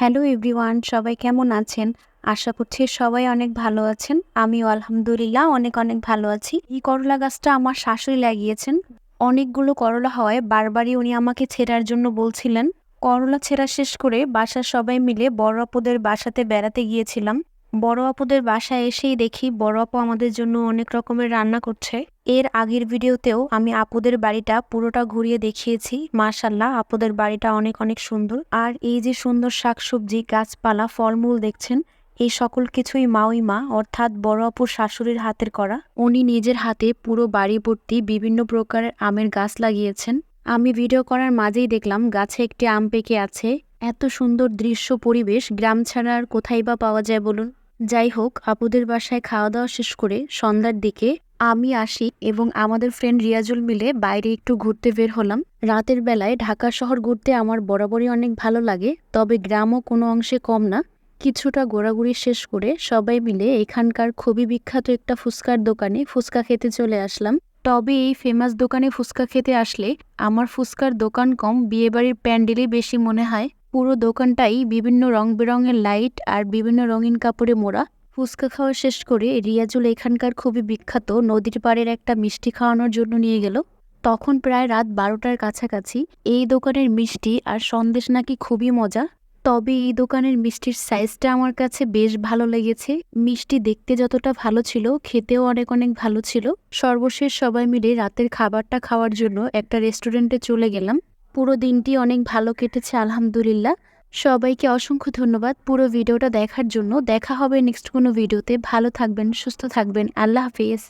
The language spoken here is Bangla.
হ্যালো এভরিওয়ান, সবাই কেমন আছেন? আশা করছি সবাই অনেক ভালো আছেন। আমিও আলহামদুলিল্লাহ অনেক অনেক ভালো আছি। এই করলা গাছটা আমার শাশুড়ি লাগিয়েছেন। অনেকগুলো করলা হওয়ায় বারবারই উনি আমাকে ছেঁড়ার জন্য বলছিলেন। করলা ছেঁড়া শেষ করে বাসার সবাই মিলে বড় আপুদের বাসাতে বেড়াতে গিয়েছিলাম। বড় আপুদের বাসায় এসেই দেখি বড় আপু আমাদের জন্য অনেক রকমের রান্না করছে। এর আগের ভিডিওতেও আমি আপুদের বাড়িটা পুরোটা ঘুরিয়ে দেখিয়েছি। মাশাআল্লাহ, আপুদের বাড়িটা অনেক অনেক সুন্দর। আর এই যে সুন্দর শাকসবজি, গাছপালা, ফলমূল দেখছেন, এই সকল কিছুই মাউইমা অর্থাৎ বড় আপুর শাশুড়ির হাতের করা। উনি নিজের হাতে পুরো বাড়ি ভর্তি বিভিন্ন প্রকারের আমের গাছ লাগিয়েছেন। আমি ভিডিও করার মাঝেই দেখলাম গাছে একটি আম পেকে আছে। এত সুন্দর দৃশ্য পরিবেশ গ্রাম ছাড়া আর কোথায় বা পাওয়া যায় বলুন। যাই হোক, আপুদের বাসায় খাওয়া দাওয়া শেষ করে সন্ধ্যার দিকে আমি আসি এবং আমাদের ফ্রেন্ড রিয়াজুল মিলে বাইরে একটু ঘুরতে বের হলাম। রাতের বেলায় ঢাকা শহর ঘুরতে আমার বরাবরই অনেক ভালো লাগে, তবে গ্রামও কোনো অংশে কম না। কিছুটা ঘোরাঘুরি শেষ করে সবাই মিলে এখানকার খুবই বিখ্যাত একটা ফুচকার দোকানে ফুচকা খেতে চলে আসলাম। তবে এই ফেমাস দোকানে ফুচকা খেতে আসলে আমার ফুচকার দোকান কম, বিয়েবাড়ির প্যান্ডেলই বেশি মনে হয়। পুরো দোকানটাই বিভিন্ন রং বেরঙের লাইট আর বিভিন্ন রঙিন কাপড়ে মোড়া। ফুচকা খাওয়া শেষ করে রিয়াজুল এখানকার খুবই বিখ্যাত নদীর পাড়ের একটা মিষ্টি খাওয়ানোর জন্য নিয়ে গেল। তখন প্রায় রাত 12টার কাছাকাছি। এই দোকানের মিষ্টি আর সন্দেশ নাকি খুবই মজা। তবে এই দোকানের মিষ্টির সাইজটা আমার কাছে বেশ ভালো লেগেছে। মিষ্টি দেখতে যতটা ভালো ছিল, খেতেও অনেক অনেক ভালো ছিল। সর্বশেষ সবাই মিলে রাতের খাবারটা খাওয়ার জন্য একটা রেস্টুরেন্টে চলে গেলাম। পুরো দিনটি অনেক ভালো কেটেছে আলহামদুলিল্লাহ। সবাইকে অসংখ্য ধন্যবাদ পুরো ভিডিওটা দেখার জন্য। দেখা হবে নেক্সট কোনো ভিডিওতে। ভালো থাকবেন, সুস্থ থাকবেন। আল্লাহ হাফিজ।